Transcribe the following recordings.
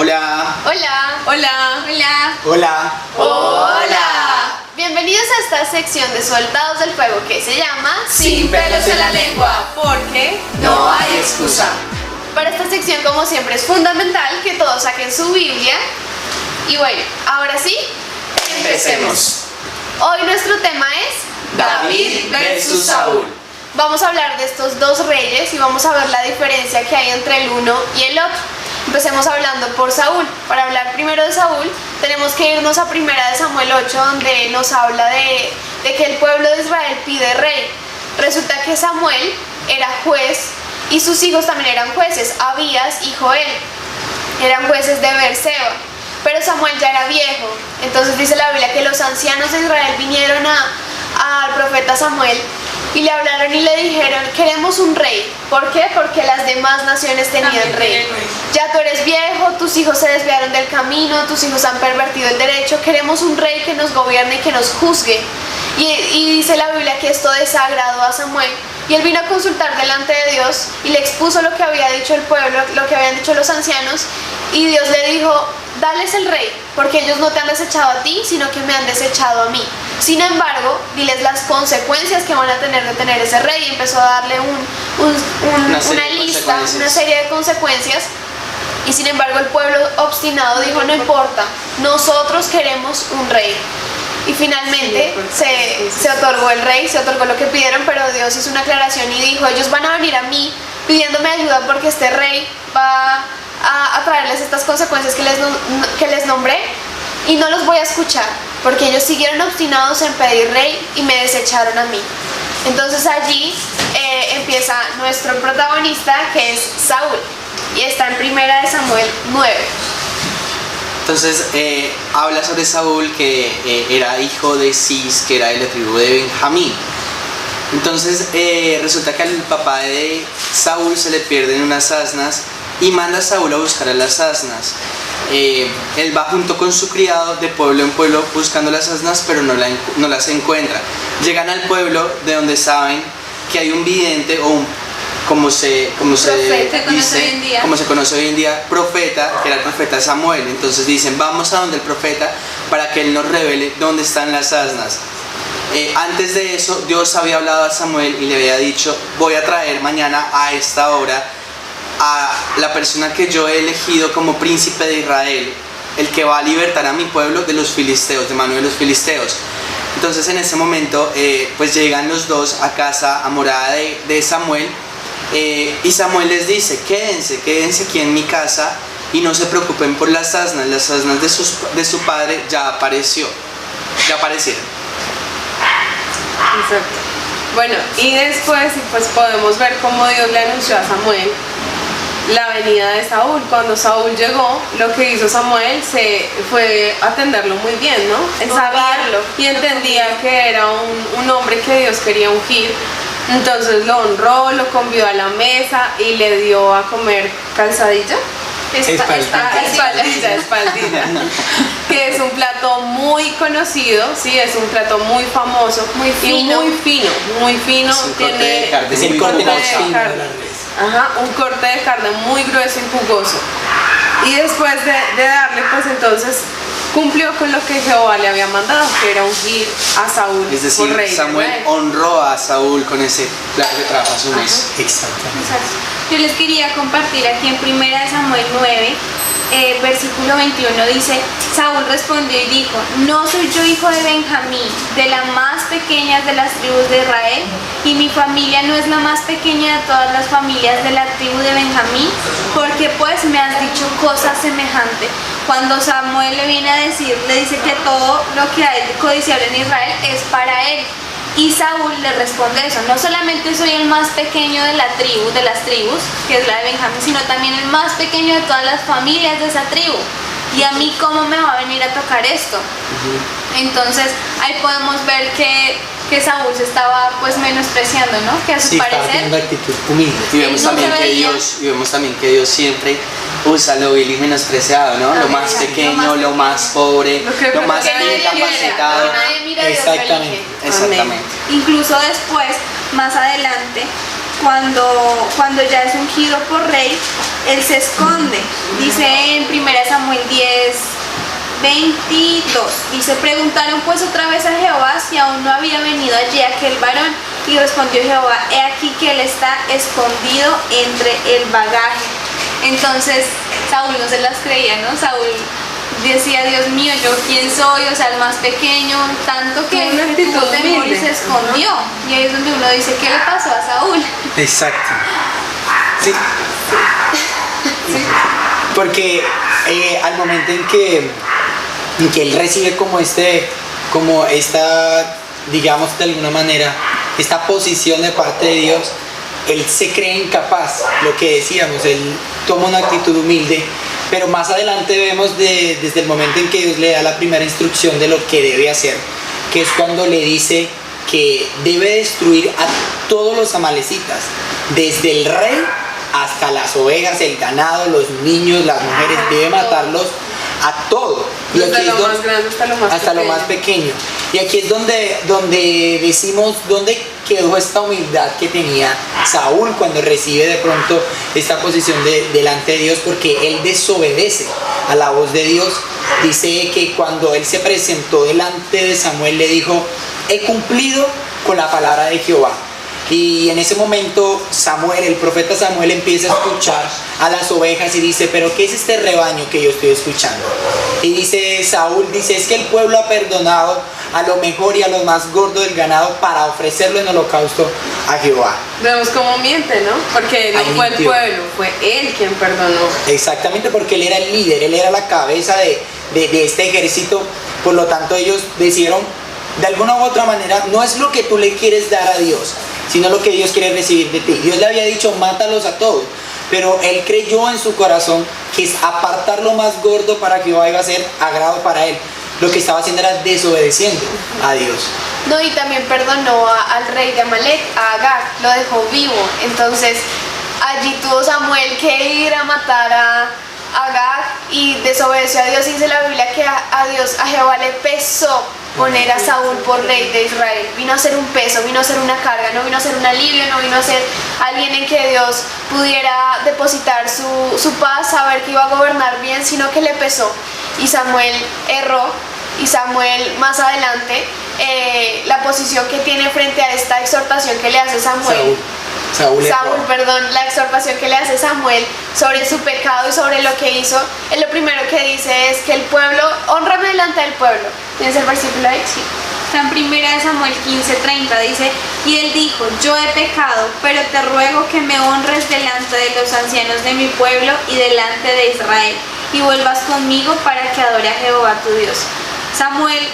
Hola. Hola. Hola. Hola. Hola. Hola. Bienvenidos a esta sección de Soldados del Fuego que se llama Sin pelos en la lengua, porque no hay excusa. Para esta sección, como siempre, es fundamental que todos saquen su Biblia. Y bueno, ahora sí, Empecemos. Hoy nuestro tema es David versus Saúl. Vamos a hablar de estos dos reyes y vamos a ver la diferencia que hay entre el uno y el otro. Empecemos hablando por Saúl. Para hablar primero de Saúl, tenemos que irnos a 1 Samuel 8, donde nos habla de que el pueblo de Israel pide rey. Resulta que Samuel era juez y sus hijos también eran jueces, Abías y Joel. Eran jueces de Beerseba. Pero Samuel ya era viejo. Entonces dice la Biblia que los ancianos de Israel vinieron al profeta Samuel y le hablaron y le dijeron: queremos un rey. ¿Por qué? Porque las demás naciones tenían rey. Ya tú eres viejo, tus hijos se desviaron del camino, tus hijos han pervertido el derecho. Queremos un rey que nos gobierne y que nos juzgue. Y dice la Biblia que esto desagradó a Samuel. Y él vino a consultar delante de Dios y le expuso lo que había dicho el pueblo, lo que habían dicho los ancianos. Y Dios le dijo: dales el rey, porque ellos no te han desechado a ti, sino que me han desechado a mí. Sin embargo, diles las consecuencias que van a tener de tener ese rey. Y empezó a darle una lista, una serie de consecuencias. Y sin embargo el pueblo obstinado dijo: no importa, nosotros queremos un rey. Y finalmente se otorgó el rey, se otorgó lo que pidieron, pero Dios hizo una aclaración y dijo: ellos van a venir a mí pidiéndome ayuda porque este rey va a traerles estas consecuencias que les nombré, y no los voy a escuchar porque ellos siguieron obstinados en pedir rey y me desecharon a mí. Entonces allí empieza nuestro protagonista, que es Saúl, y está en 1 Samuel 9. Entonces habla sobre Saúl, que era hijo de Cis, que era de la tribu de Benjamín. Entonces resulta que al papá de Saúl se le pierden unas asnas y manda a Saúl a buscar a las asnas. Él va junto con su criado de pueblo en pueblo buscando las asnas, pero no las encuentra. Llegan al pueblo de donde saben que hay un vidente o como se conoce hoy en día, profeta, que era el profeta Samuel. Entonces dicen: vamos a donde el profeta para que él nos revele dónde están las asnas. Antes de eso, Dios había hablado a Samuel y le había dicho: voy a traer mañana a esta hora a la persona que yo he elegido como príncipe de Israel, el que va a libertar a mi pueblo de los filisteos, de mano de los filisteos. Entonces en ese momento pues llegan los dos a casa, a morada de Samuel, y Samuel les dice: quédense aquí en mi casa y no se preocupen por las asnas de su padre ya aparecieron. Exacto. Bueno, y después pues podemos ver cómo Dios le anunció a Samuel la venida de Saúl. Cuando Saúl llegó, lo que hizo Samuel fue atenderlo muy bien, ¿no? Él sabía y entendía que era un hombre que Dios quería ungir. Entonces lo honró, lo convidó a la mesa y le dio a comer calzadilla. Espaldilla, que es un plato muy conocido, sí, es un plato muy famoso, muy fino, tiene un corte de carne muy grueso y jugoso. Y después de darle, pues entonces cumplió con lo que Jehová le había mandado, que era ungir a Saúl. Es decir, por rey. Samuel honró a Saúl con ese plato que trajo a su mesa. Exactamente. Yo les quería compartir aquí en 1 Samuel 9, versículo 21, dice: Saúl respondió y dijo: no soy yo hijo de Benjamín, de las más pequeñas de las tribus de Israel, y mi familia no es la más pequeña de todas las familias de la tribu de Benjamín, porque pues me has dicho cosa semejante. Cuando Samuel le viene a decir, le dice que todo lo que hay de codiciable en Israel es para él. Y Saúl le responde eso: no solamente soy el más pequeño de las tribus, que es la de Benjamín, sino también el más pequeño de todas las familias de esa tribu. ¿Y a mí cómo me va a venir a tocar esto? Entonces ahí podemos ver que Saúl se estaba pues menospreciando, ¿no? Que a su parecer una actitud humilde. Y vemos también que Dios siempre usa lo vil y menospreciado, ¿no? Lo más pequeño, lo más pobre, lo más incapacitado. Nadie mira a Dios, Exactamente. Exactamente. Incluso después, más adelante, cuando ya es ungido por rey, él se esconde. Dice en 1 Samuel 10:22, dice: preguntaron pues otra vez a Jehová si aún no había venido allí aquel varón, y respondió Jehová: he aquí que él está escondido entre el bagaje. Entonces Saúl no se las creía, ¿no? Saúl decía: Dios mío, ¿yo quién soy? O sea, el más pequeño, tanto que Una actitud tuvo temor y humilde. se escondió. Y ahí es donde uno dice: ¿qué le pasó a Saúl? Exacto. Sí. Porque al momento en que él recibe como esta, digamos de alguna manera, esta posición de parte de Dios, él se cree incapaz, lo que decíamos, él toma una actitud humilde, pero más adelante vemos desde el momento en que Dios le da la primera instrucción de lo que debe hacer, que es cuando le dice que debe destruir a todos los amalecitas, desde el rey hasta las ovejas, el ganado, los niños, las mujeres, debe matarlos a todos. Y Desde aquí lo es más grande hasta lo más pequeño. Y aquí es donde decimos dónde quedó esta humildad que tenía Saúl cuando recibe de pronto esta posición delante de Dios, porque él desobedece a la voz de Dios. Dice que cuando él se presentó delante de Samuel le dijo: he cumplido con la palabra de Jehová. Y en ese momento Samuel, el profeta Samuel, empieza a escuchar a las ovejas y dice: pero ¿qué es este rebaño que yo estoy escuchando? Y dice Saúl, es que el pueblo ha perdonado a lo mejor y a lo más gordo del ganado para ofrecerlo en holocausto a Jehová. Vemos cómo miente, ¿no? Porque no Ahí fue el mintió. pueblo, fue él quien perdonó. Exactamente, porque él era el líder, él era la cabeza de este ejército. Por lo tanto, ellos decidieron, de alguna u otra manera, no es lo que tú le quieres dar a Dios, sino lo que Dios quiere recibir de ti. Dios le había dicho: mátalos a todos, pero él creyó en su corazón que es apartar lo más gordo para que Jehová iba a ser agrado para él. Lo que estaba haciendo era desobedeciendo a Dios. No, y también perdonó al rey de Amalek, a Agag, lo dejó vivo. Entonces allí tuvo Samuel que ir a matar a Agag y desobedeció a Dios. Y dice la Biblia que a Jehová le pesó poner a Saúl por rey de Israel. Vino a ser un peso, vino a ser una carga, no vino a ser un alivio, no vino a ser alguien en que Dios pudiera depositar su paz, saber que iba a gobernar bien, sino que le pesó. Y Samuel erró, y Samuel más adelante, la posición que tiene frente a esta exhortación que le hace Samuel. Saúl, La exhortación que le hace Samuel sobre su pecado y sobre lo que hizo, él lo primero que dice es que el pueblo, honrame delante del pueblo. ¿Tienes el versículo ahí? Sí. Está en 1 Samuel 15:30, dice: y él dijo: yo he pecado, pero te ruego que me honres delante de los ancianos de mi pueblo y delante de Israel, y vuelvas conmigo para que adore a Jehová tu Dios. Samuel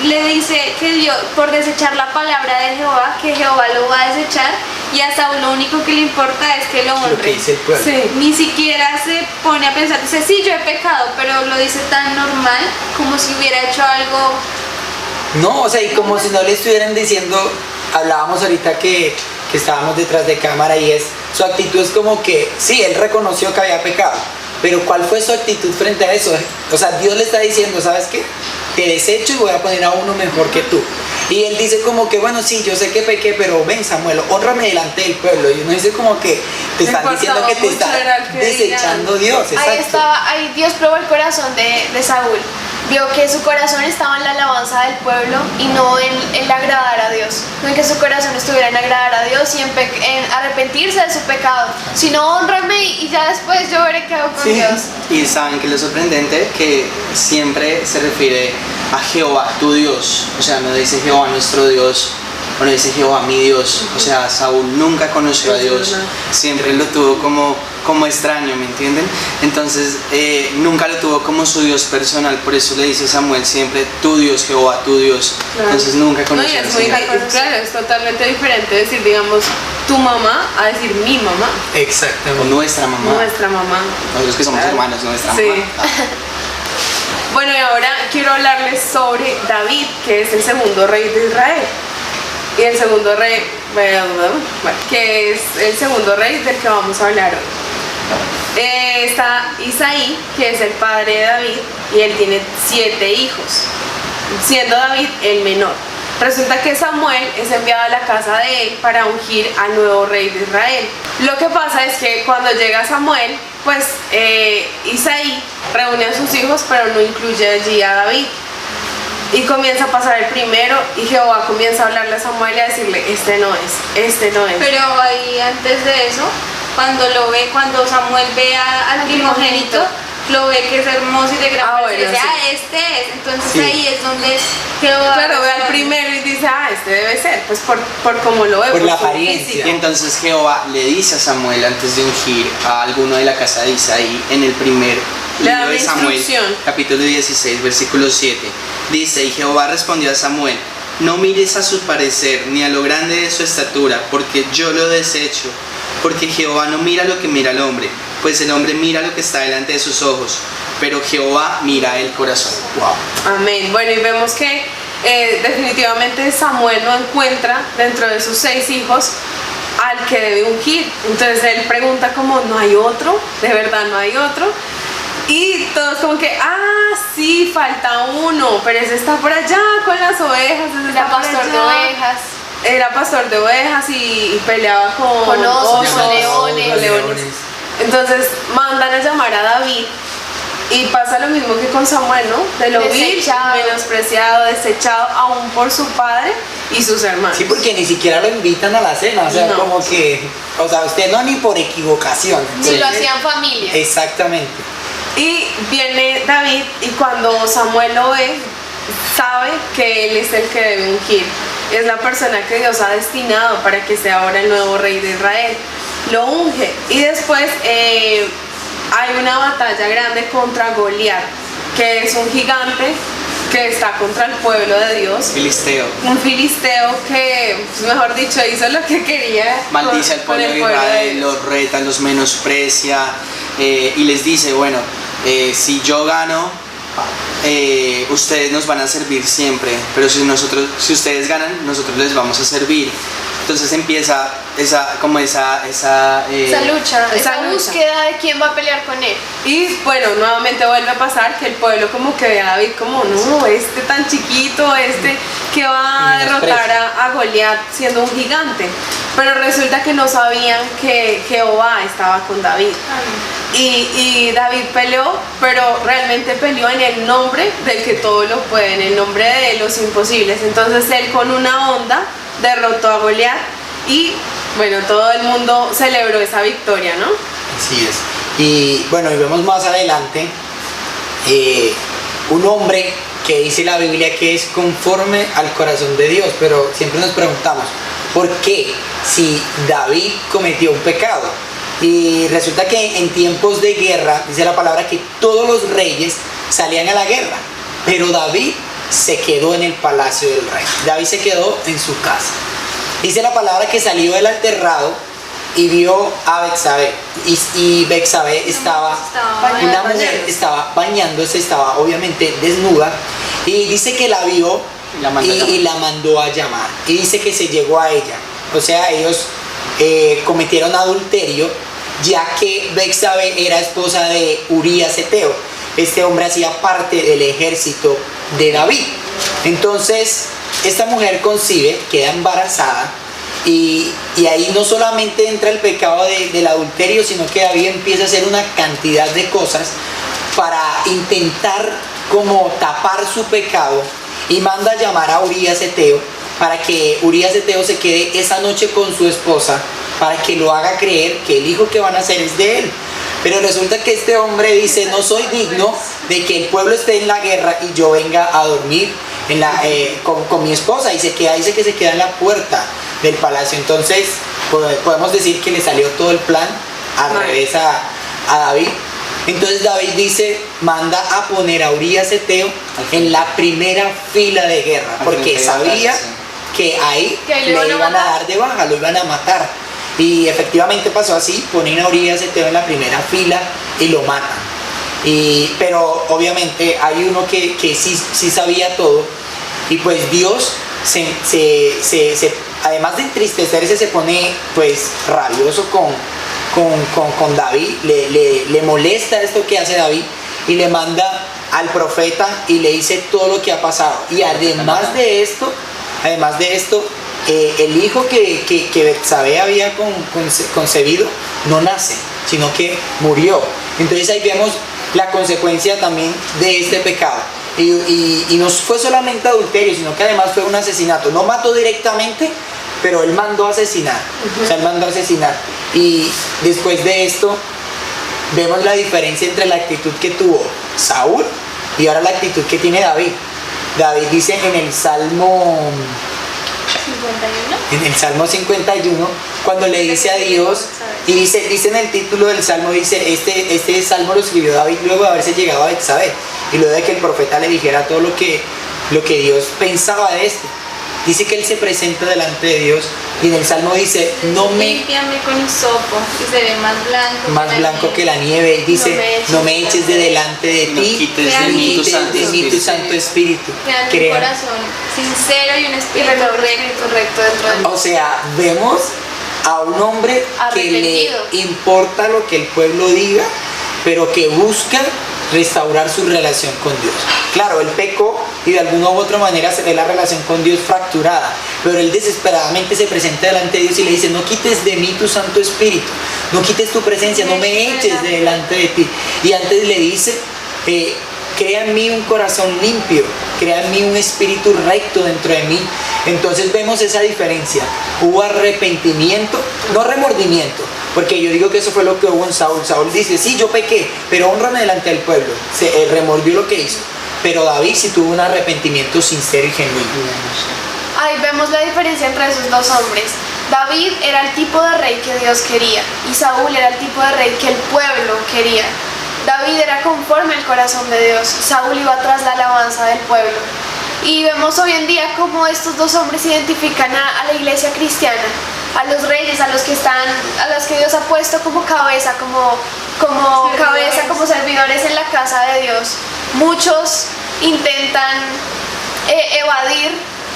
le dice que Dios, por desechar la palabra de Jehová, que Jehová lo va a desechar, y a Saúl lo único que le importa es que lo honre. lo que dice el pueblo. Sí. Ni siquiera se pone a pensar, dice: sí, yo he pecado, pero lo dice tan normal, como si hubiera hecho algo. No, o sea, y como si no le estuvieran diciendo, hablábamos ahorita que estábamos detrás de cámara, y su actitud es como que, sí, él reconoció que había pecado, pero ¿cuál fue su actitud frente a eso? O sea, Dios le está diciendo: ¿sabes qué? Te desecho y voy a poner a uno mejor que tú. Y él dice como que, bueno, sí, yo sé que pequé, pero ven, Samuel, honrame delante del pueblo. Y uno dice como que te están diciendo que te está desechando Dios. Exacto. Ahí Dios probó el corazón de Saúl. Vio que su corazón estaba en la alabanza del pueblo y no en agradar a Dios. No en que su corazón estuviera en agradar a Dios y en arrepentirse de su pecado. Sino honrame y ya después yo veré qué hago con Sí. Dios. Y saben que lo sorprendente que siempre se refiere a Jehová tu Dios. O sea, no dice Jehová nuestro Dios, o no dice Jehová mi Dios. O sea, Saúl nunca conoció a Dios, siempre lo tuvo como extraño, ¿me entienden? Entonces nunca lo tuvo como su Dios personal. Por eso le dice Samuel siempre: tu Dios, Jehová tu Dios. Claro. Entonces nunca No, y conoció es al muy Señor. claro, es totalmente diferente decir, digamos, tu mamá a decir mi mamá, O Exactamente. nuestra mamá. nuestra mamá. Nosotros que somos Claro. hermanos, nuestra Sí. mamá. Bueno, y ahora quiero hablarles sobre David, que es el segundo rey de Israel. Y el segundo rey, bueno, que es el segundo rey del que vamos a hablar hoy. Está Isaí, que es el padre de David, y él tiene 7 hijos, siendo David el menor. Resulta que Samuel es enviado a la casa de él para ungir al nuevo rey de Israel. Lo que pasa es que cuando llega Samuel, pues Isaí reúne a sus hijos, pero no incluye allí a David. Y comienza a pasar el primero y Jehová comienza a hablarle a Samuel y a decirle, este no es. Pero ahí antes de eso, cuando Samuel ve al primogénito, lo ve que es hermoso y de gran presencia, dice, este es. Entonces ahí es donde Jehová... Claro, ve al primero y dice, este debe ser, pues por cómo lo ve. Por la apariencia. Y entonces Jehová le dice a Samuel antes de ungir a alguno de la casa de Isaí en el primer libro de Samuel, capítulo 16, versículo 7. Dice, y Jehová respondió a Samuel, no mires a su parecer ni a lo grande de su estatura, porque yo lo desecho. Porque Jehová no mira lo que mira el hombre, pues el hombre mira lo que está delante de sus ojos, pero Jehová mira el corazón. Wow. Amén. Bueno, y vemos que definitivamente Samuel no encuentra dentro de sus 6 hijos al que debe ungir. Entonces él pregunta como, ¿no hay otro? ¿De verdad no hay otro? Y todos como que, sí, falta uno, pero ese está por allá con las ovejas, ese está por pastor allá. de ovejas. Era pastor de ovejas y peleaba con osos, con leones. Entonces mandan a llamar a David y pasa lo mismo que con Samuel, ¿no? De lo vil, menospreciado, desechado aún por su padre y sus hermanos. Sí, porque ni siquiera lo invitan a la cena, o sea, No. como que, o sea, usted no ni por equivocación. Si Entonces, lo hacían familia. Exactamente. Y viene David y cuando Samuel lo ve, sabe que él es el que debe ungir. Es la persona que Dios ha destinado para que sea ahora el nuevo rey de Israel. Lo unge. Y después hay una batalla grande contra Goliat, que es un gigante que está contra el pueblo de Dios. Filisteo. Un filisteo que, pues, mejor dicho, hizo lo que quería. Maldice al pueblo de Israel, los reta, los menosprecia y les dice, bueno, si yo gano, ustedes nos van a servir siempre, pero si ustedes ganan, nosotros les vamos a servir. Entonces empieza esa lucha, esa búsqueda de quién va a pelear con él. Y bueno, nuevamente vuelve a pasar que el pueblo como que ve a David como, no, este tan chiquito, que va a derrotar a Goliat siendo un gigante. Pero resulta que no sabían que Jehová estaba con David. Y David peleó, pero realmente peleó en el nombre del que todo lo puede, en el nombre de los imposibles. Entonces él con una onda derrotó a Goliat y bueno, todo el mundo celebró esa victoria, ¿no? Así es. Y bueno, y vemos más adelante un hombre que dice la Biblia que es conforme al corazón de Dios, pero siempre nos preguntamos, ¿por qué si David cometió un pecado? Y resulta que en tiempos de guerra, dice la palabra que todos los reyes salían a la guerra, pero David se quedó en el palacio del rey. David se quedó en su casa. Dice la palabra que salió del terrado y vio a Betsabé. Y Betsabé estaba, una mujer estaba bañándose, estaba obviamente desnuda. Y dice que la vio y la mandó a llamar. Y dice que se llegó a ella. O sea, ellos cometieron adulterio, ya que Betsabé era esposa de Urías Eteo. Este hombre hacía parte del ejército de David. Entonces, esta mujer concibe, queda embarazada, y ahí no solamente entra el pecado del adulterio, sino que David empieza a hacer una cantidad de cosas para intentar como tapar su pecado, y manda a llamar a Urías Eteo para que Urías Eteo se quede esa noche con su esposa, para que lo haga creer que el hijo que van a hacer es de él. Pero resulta que este hombre dice, no soy digno de que el pueblo esté en la guerra y yo venga a dormir con mi esposa, y dice que se queda en la puerta del palacio. Entonces podemos decir que le salió todo el plan al revés a David. Entonces David dice, manda a poner a Urías Eteo en la primera fila de guerra, porque sabía que ahí le iban a dar de baja, lo iban a matar. Y efectivamente pasó así, ponen a Urías Eteo en la primera fila y lo matan. Pero obviamente hay uno que sí sabía todo, y pues Dios además de entristecerse, se pone pues rabioso con David, le molesta esto que hace David, y le manda al profeta y le dice todo lo que ha pasado. Y además de esto, Además de esto, el hijo que Betsabé había concebido no nace, sino que murió. Entonces ahí vemos la consecuencia también de este pecado. Y no fue solamente adulterio, sino que además fue un asesinato. No mató directamente, pero él mandó a asesinar. O sea, él mandó a asesinar. Y después de esto, vemos la diferencia entre la actitud que tuvo Saúl y ahora la actitud que tiene David. David dice en el Salmo 51. En el Salmo 51, cuando le dice a Dios, y dice en el título del Salmo, dice, este Salmo lo escribió David luego de haberse llegado a Betsabé, y luego de que el profeta le dijera todo lo que Dios pensaba de este. Dice que él se presenta delante de Dios, y en el Salmo dice, límpiame con hisopo y seré más blanco que la nieve. Y dice, no me eches de delante de No ti, quites de mí tu Santo Espíritu. Crean un Crea- corazón sincero y un Y espíritu renueva un recto. espíritu recto dentro de mí. O sea, vemos a un hombre que le Arrepentido. importa lo que el pueblo diga, pero que busca restaurar su relación con Dios. Claro, él pecó y de alguna u otra manera se ve la relación con Dios fracturada, pero él desesperadamente se presenta delante de Dios y le dice, no quites de mí tu Santo Espíritu, no quites tu presencia, no me eches de delante de ti. Y antes le dice, crea en mí un corazón limpio, crea en mí un espíritu recto dentro de mí. Entonces vemos esa diferencia. Hubo arrepentimiento, no remordimiento, porque yo digo que eso fue lo que hubo en Saúl. Saúl dice, sí, yo pequé, pero honrame delante del pueblo. Se remordió lo que hizo. Pero David sí tuvo un arrepentimiento sincero y genuino. Ahí vemos la diferencia entre esos dos hombres. David era el tipo de rey que Dios quería y Saúl era el tipo de rey que el pueblo quería. David era conforme al corazón de Dios, Saúl iba tras la alabanza del pueblo. Y vemos hoy en día cómo estos dos hombres identifican a la iglesia cristiana, a los reyes, a los que Dios ha puesto como cabeza, como servidores en la casa de Dios. Muchos intentan evadir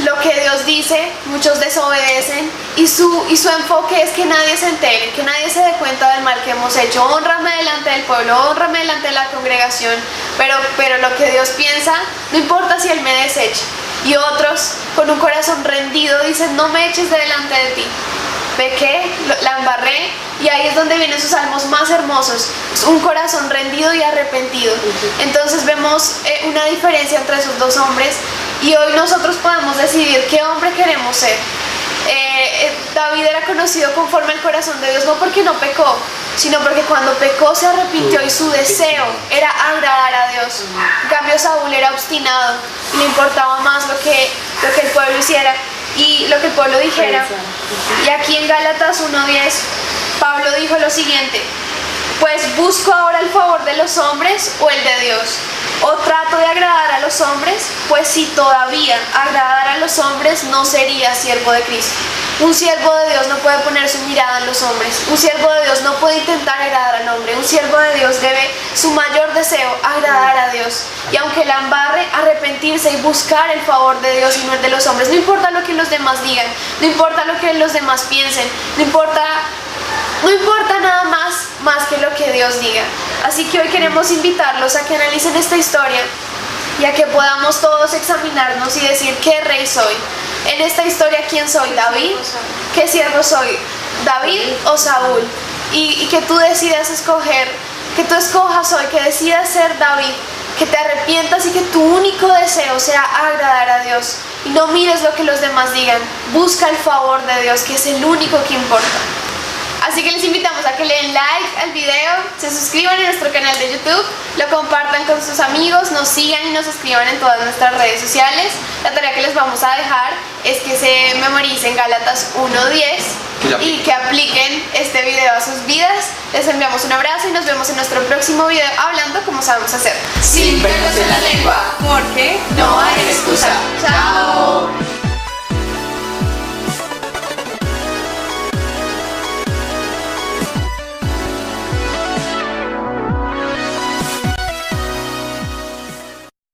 lo que Dios dice, muchos desobedecen y su enfoque es que nadie se entere, que nadie se dé cuenta del mal que hemos hecho. Hónrame delante del pueblo, hónrame delante de la congregación, pero lo que Dios piensa, no importa si Él me desecha. Y otros con un corazón rendido dicen, no me eches de delante de ti. Pequé, la embarré, y ahí es donde vienen sus salmos más hermosos, un corazón rendido y arrepentido. Entonces vemos una diferencia entre esos dos hombres y hoy nosotros podemos decidir qué hombre queremos ser. David era conocido conforme al corazón de Dios, no porque no pecó, sino porque cuando pecó se arrepintió y su deseo era agradar a Dios. En cambio Saúl era obstinado y le importaba más lo que el pueblo hiciera y lo que el pueblo dijera. Y aquí en Gálatas 1:10 Pablo dijo lo siguiente: pues busco ahora el favor de los hombres o el de Dios, o trato de agradar a los hombres, pues si todavía agradara a los hombres no sería siervo de Cristo. Un siervo de Dios no puede poner su mirada en los hombres, un siervo de Dios no puede intentar agradar al hombre, un siervo de Dios debe su mayor deseo agradar a Dios, y aunque la embarre, arrepentirse y buscar el favor de Dios y no el de los hombres. No importa lo que los demás digan, no importa lo que los demás piensen, no importa nada más que lo que Dios diga. Así que hoy queremos invitarlos a que analicen esta historia y a que podamos todos examinarnos y decir qué rey soy. En esta historia, ¿quién soy? ¿David? ¿Qué siervo soy? ¿David o Saúl? Y que tú decidas escoger, que tú escojas hoy, que decidas ser David, que te arrepientas y que tu único deseo sea agradar a Dios. Y no mires lo que los demás digan, busca el favor de Dios, que es el único que importa. Así que les invitamos a que le den like al video, se suscriban a nuestro canal de YouTube, lo compartan con sus amigos, nos sigan y nos escriban en todas nuestras redes sociales. La tarea que les vamos a dejar es que se memoricen Gálatas 1:10 y que apliquen este video a sus vidas. Les enviamos un abrazo y nos vemos en nuestro próximo video hablando como sabemos hacer. Sin pelos en la lengua, porque no hay excusa. Chao.